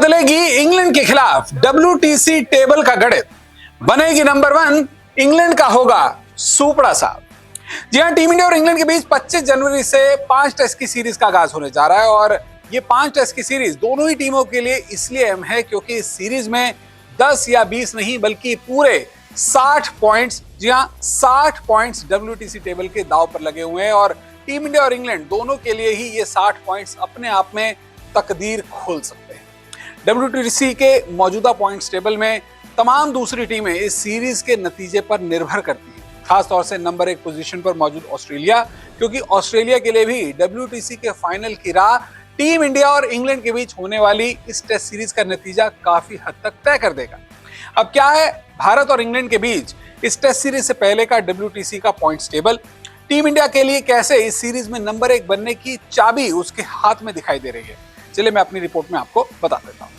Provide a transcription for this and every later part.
बदलेगी इंग्लैंड के खिलाफ WTC टेबल का गणित, बनेगी नंबर 1, इंग्लैंड का होगा सुपड़ा साहब। जी हां, टीम इंडिया और इंग्लैंड के बीच 25 जनवरी से 5 टेस्ट की सीरीज का आगाज होने जा रहा है और ये 5 टेस्ट की सीरीज दोनों ही टीमों के लिए इसलिए अहम है क्योंकि इस सीरीज में 10 या 20 नहीं बल्कि पूरे 60 पॉइंट्स, जी हां 60 पॉइंट्स WTC टेबल के दांव पर लगे हुए हैं और टीम इंडिया और इंग्लैंड दोनों के लिए ही ये 60 पॉइंट्स अपने आप में तकदीर खोल सकते हैं। WTC के मौजूदा पॉइंट्स टेबल में तमाम दूसरी टीमें इस सीरीज के नतीजे पर निर्भर करती हैं, खास तौर से नंबर 1 पोजीशन पर मौजूद ऑस्ट्रेलिया, क्योंकि ऑस्ट्रेलिया के लिए भी WTC के फाइनल की राह टीम इंडिया और इंग्लैंड के बीच होने वाली इस टेस्ट सीरीज का नतीजा काफी हद तक तय कर देगा। अब क्या है भारत और इंग्लैंड के बीच इस टेस्ट सीरीज से पहले का WTC का पॉइंट्स टेबल, टीम इंडिया के लिए कैसे इस सीरीज में नंबर 1 बनने की चाबी उसके हाथ में दिखाई दे रही है, चलिए मैं अपनी रिपोर्ट में आपको बता देता हूं।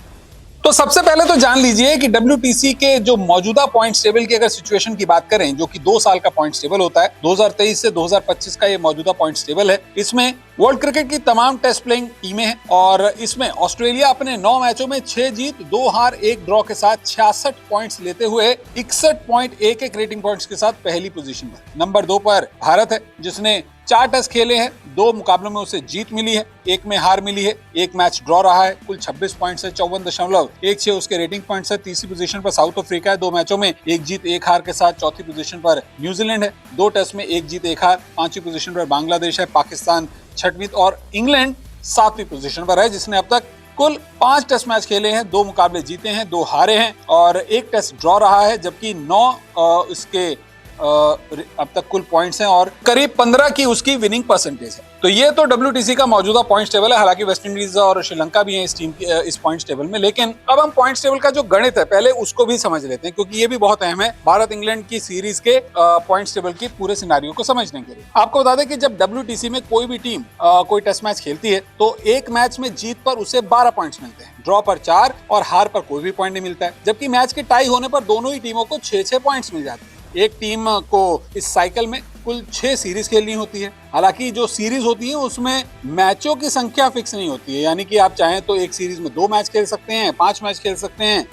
तो सबसे पहले तो जान लीजिए कि WTC के जो मौजूदा पॉइंट्स टेबल की अगर सिचुएशन की बात करें, जो कि 2 साल का पॉइंट्स टेबल होता है, 2023 से 2025 का ये मौजूदा पॉइंट्स टेबल है। इसमें वर्ल्ड क्रिकेट की तमाम टेस्ट प्लेइंग टीमें हैं और इसमें ऑस्ट्रेलिया अपने 9 मैचों में 6 जीत 2 हार 1 ड्रॉ के साथ 66 पॉइंट्स लेते हुए 61.11 रेटिंग पॉइंट्स के साथ पहली पोजीशन पर। नंबर 2 पर भारत है, जिसने 4 टेस्ट खेले हैं, 2 मुकाबलों में उसे जीत मिली है, 1 में हार मिली है, 1 मैच ड्रॉ रहा है। कुल 26 पॉइंट्स है, 54.16 उसके रेटिंग पॉइंट्स है। तीसरी पोजीशन पर साउथ अफ्रीका है, 2 मैचों में 1 जीत 1 हार के साथ। चौथी पोजीशन पर न्यूजीलैंड है, 2 टेस्ट में 1 जीत 1 हार। 5वीं पोजीशन पर बांग्लादेश है, पाकिस्तान 6वीं और इंग्लैंड 7वीं पोजीशन पर है, जिसने अब तक कुल 5 टेस्ट मैच खेले हैं, 2 मुकाबले जीते हैं, 2 हारे हैं और 1 टेस्ट ड्रॉ रहा है, जबकि 9 इसके अब तक कुल पॉइंट्स हैं और करीब 15 की उसकी विनिंग परसेंटेज है। तो ये तो WTC का मौजूदा पॉइंट्स टेबल है। हालांकि वेस्ट इंडीज और श्रीलंका भी है इस टीम की इस पॉइंट्स टेबल में, लेकिन अब हम पॉइंट्स टेबल का जो गणित है पहले उसको भी समझ लेते हैं, क्योंकि ये भी बहुत अहम है भारत इंग्लैंड की सीरीज के पॉइंट्स टेबल की पूरे सिनेरियो को समझने के लिए। आपको बता दें कि जब WTC में कोई भी टीम कोई टेस्ट मैच खेलती है तो एक मैच में जीत पर उसे 12 पॉइंट्स मिलते हैं, ड्रॉ पर 4 और हार पर कोई भी पॉइंट नहीं मिलता है, जबकि मैच के टाई होने पर दोनों ही टीमों को 6-6 पॉइंट्स मिल जाते हैं। एक टीम को इस साइकिल में कुल 6 सीरीज खेलनी होती है। हालांकि जो सीरीज होती है उसमें मैचों की संख्या फिक्स नहीं होती है, यानी कि आप चाहें तो एक सीरीज में 2 मैच खेल सकते हैं, 5 मैच खेल सकते हैं,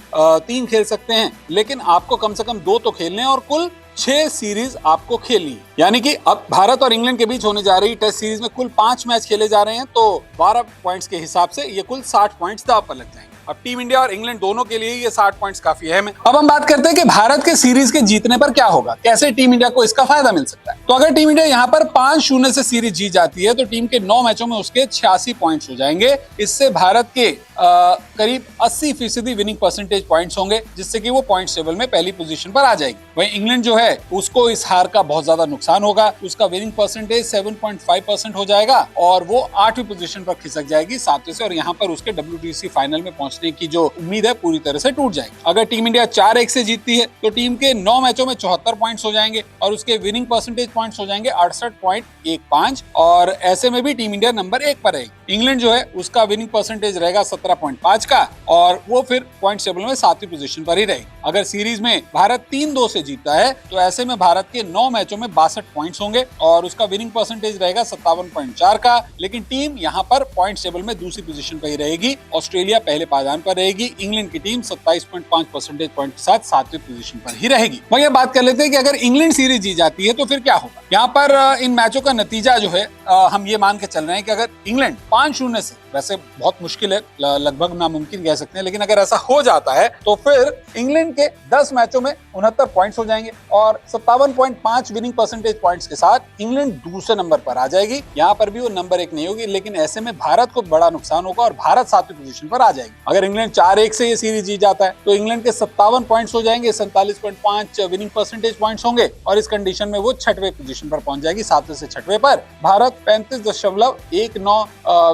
3 खेल सकते हैं, लेकिन आपको कम से कम 2 तो खेलने हैं और कुल 6 सीरीज आपको खेलनी है। यानी कि अब भारत और इंग्लैंड के बीच होने जा रही टेस्ट सीरीज में कुल 5 मैच खेले जा रहे हैं, तो 12 पॉइंट्स के हिसाब से ये कुल 60 पॉइंट्स दांव पर लग जाएंगे। अब टीम इंडिया और इंग्लैंड दोनों के लिए ये 60 पॉइंट्स काफी अहम है। अब हम बात करते हैं कि भारत के सीरीज के जीतने पर क्या होगा, कैसे टीम इंडिया को इसका फायदा मिल सकता है। तो अगर टीम इंडिया यहाँ पर 5-0 से सीरीज जीत जाती है तो टीम के 9 मैचों में उसके 86 पॉइंट्स हो जाएंगे। इससे भारत के करीब 80% विनिंग परसेंटेज पॉइंट्स होंगे, जिससे कि वो पॉइंट्स टेबल में पहली पोजीशन पर आ जाएगी। वहीं इंग्लैंड जो है उसको इस हार का बहुत ज्यादा नुकसान होगा, उसका विनिंग परसेंटेज 7.5% हो जाएगा और वो 8वीं पोजीशन पर खिसक जाएगी 7वें से, और यहाँ पर उसके WTC फाइनल में पहुंचने की जो उम्मीद है पूरी तरह से टूट जाएगी। अगर टीम इंडिया 4-1 से जीतती है तो टीम के 9 मैचों में 74 पॉइंट्स हो जाएंगे और उसके विनिंग परसेंटेज पॉइंट्स हो जाएंगे 68.15 और ऐसे में भी टीम इंडिया नंबर 1 पर रहेगी। इंग्लैंड जो है उसका विनिंग परसेंटेज रहेगा 17.5 का और वो फिर पॉइंट्स टेबल में 7वीं पोजीशन पर ही रहेगी। अगर सीरीज में भारत 3-2 से जीतता है तो ऐसे में भारत के 9 मैचों में 62 पॉइंट्स होंगे और उसका विनिंग परसेंटेज रहेगा 57.4 का, लेकिन टीम यहाँ पर पॉइंट्स टेबल में दूसरी पोजीशन पर ही रहेगी। ऑस्ट्रेलिया पहले पायदान पर रहेगी, इंग्लैंड की टीम 27.5 परसेंटेज पॉइंट के साथ 7वीं पोजीशन पर ही रहेगी। वही बात कर लेते हैं कि अगर इंग्लैंड सीरीज जीत जाती है तो फिर क्या होगा। यहाँ पर इन मैचों का नतीजा जो है हम ये मान के चल रहे हैं कि अगर इंग्लैंड 5-0 से, वैसे बहुत मुश्किल है, लगभग नामुमकिन कह सकते हैं, लेकिन अगर ऐसा हो जाता है तो फिर इंग्लैंड के 10 मैचों में 69 पॉइंट्स हो जाएंगे और 57.5 विनिंग परसेंटेज पॉइंट्स के साथ इंग्लैंड दूसरे नंबर पर आ जाएगी। यहाँ पर भी वो नंबर 1 नहीं होगी, लेकिन ऐसे में भारत को बड़ा नुकसान होगा और भारत 7वीं पोजीशन पर आ जाएगी। अगर इंग्लैंड 4-1 से ये सीरीज जीत जाता है तो इंग्लैंड के 57 पॉइंट्स हो जाएंगे, 47.5 विनिंग परसेंटेज पॉइंट्स होंगे और इस कंडीशन में वो 6वें पोजीशन पर पहुंच जाएगी। 7वें से 6वें पर भारत 35.19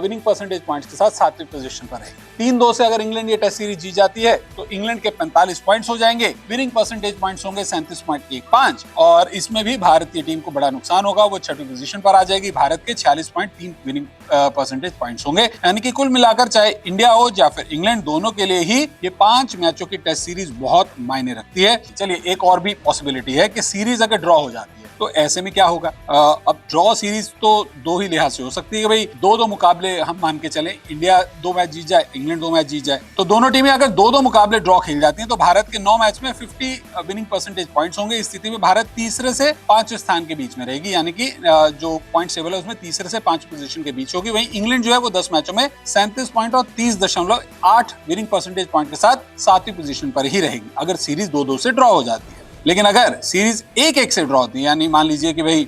विनिंग परसेंटेज पॉइंट्स के साथ 7वीं पोजीशन पर है। 3-2 से अगर इंग्लैंड ये टेस्ट सीरीज जीत जाती है तो इंग्लैंड के 45 पॉइंट्स हो जाएंगे, विनिंग परसेंटेज पॉइंट्स होंगे 37.15 और इसमें भी भारतीय टीम को बड़ा नुकसान होगा, वो 6वीं पोजीशन पर आ जाएगी। भारत के 46.3 विनिंग परसेंटेज पॉइंट्स होंगे, यानी कि कुल मिलाकर चाहे इंडिया हो या फिर इंग्लैंड, दोनों के लिए ही ये 5 मैचों की टेस्ट सीरीज बहुत मायने रखती है। चलिए एक और भी पॉसिबिलिटी है कि सीरीज अगर ड्रॉ हो जाती है तो ऐसे में क्या होगा, अब ड्रॉ सीरीज तो दो ही लिहाज से हो सकती है कि भाई दो मुकाबले हम मान के चले, इंडिया 2 मैच जीत जाए, इंग्लैंड 2 मैच जीत जाए, तो दोनों टीमें अगर दो मुकाबले ड्रॉ खेल जाती हैं तो भारत के 9 मैच में 50 विनिंग परसेंटेज पॉइंट्स होंगे। इस स्थिति में भारत तीसरे से 5 स्थान के बीच में रहेगी, यानी कि जो पॉइंट टेबल है उसमें तीसरे से 5 पोजीशन के बीच होगी। वहीं इंग्लैंड जो है वो 10 मैचों में 37 पॉइंट और 30.8 विनिंग परसेंटेज पॉइंट के साथ 7वीं पोजीशन पर ही रहेगी अगर सीरीज 2-2 से ड्रॉ हो जाती है। लेकिन अगर सीरीज 1-1 से ड्रॉ होती है, यानी मान लीजिए कि भाई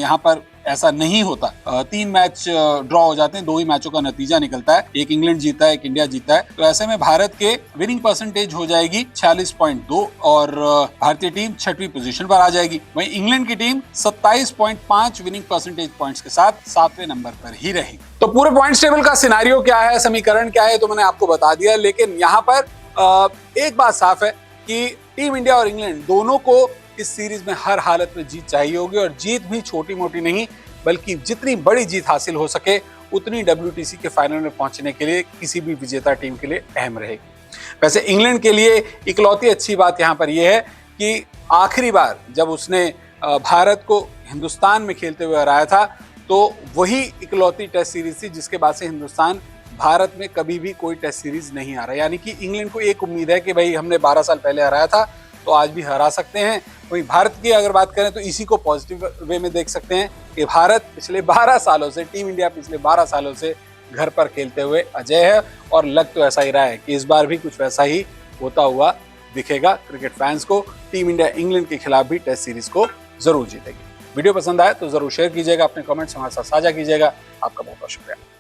यहाँ पर ऐसा नहीं होता, 3 मैच ड्रॉ हो जाते हैं, 2 ही मैचों का नतीजा निकलता है, एक इंग्लैंड जीता है, एक इंडिया जीता है, तो ऐसे में भारत के विनिंग परसेंटेज हो जाएगी 46.2 और भारतीय टीम 6वीं पोजीशन पर आ जाएगी। वहीं इंग्लैंड की टीम 27.5 विनिंग परसेंटेज पॉइंट्स के साथ 7वें नंबर पर ही रहेगी। तो पूरे पॉइंट्स टेबल का सिनेरियो क्या है, समीकरण क्या है, तो मैंने आपको बता दिया। लेकिन यहाँ पर एक बात साफ है कि टीम इंडिया और इंग्लैंड दोनों को इस सीरीज में हर हालत में जीत चाहिए होगी, और जीत भी छोटी मोटी नहीं बल्कि जितनी बड़ी जीत हासिल हो सके उतनी WTC के फाइनल में पहुंचने के लिए किसी भी विजेता टीम के लिए अहम रहेगी। वैसे इंग्लैंड के लिए इकलौती अच्छी बात यहाँ पर यह है कि आखिरी बार जब उसने भारत को हिंदुस्तान में खेलते हुए हराया था तो वही इकलौती टेस्ट सीरीज थी जिसके बाद से हिंदुस्तान भारत में कभी भी कोई टेस्ट सीरीज नहीं हारा। यानी कि इंग्लैंड को एक उम्मीद है कि भाई हमने 12 साल पहले हराया था तो आज भी हरा सकते हैं। वहीं भारत की अगर बात करें तो इसी को पॉजिटिव वे में देख सकते हैं कि भारत पिछले 12 सालों से, टीम इंडिया पिछले 12 सालों से घर पर खेलते हुए अजय है, और लग तो ऐसा ही रहा है कि इस बार भी कुछ वैसा ही होता हुआ दिखेगा। क्रिकेट फैंस को टीम इंडिया इंग्लैंड के खिलाफ भी टेस्ट सीरीज को जरूर जीतेगी। वीडियो पसंद आए तो जरूर शेयर कीजिएगा, अपने कमेंट्स हमारे साथ साझा कीजिएगा। आपका बहुत बहुत शुक्रिया।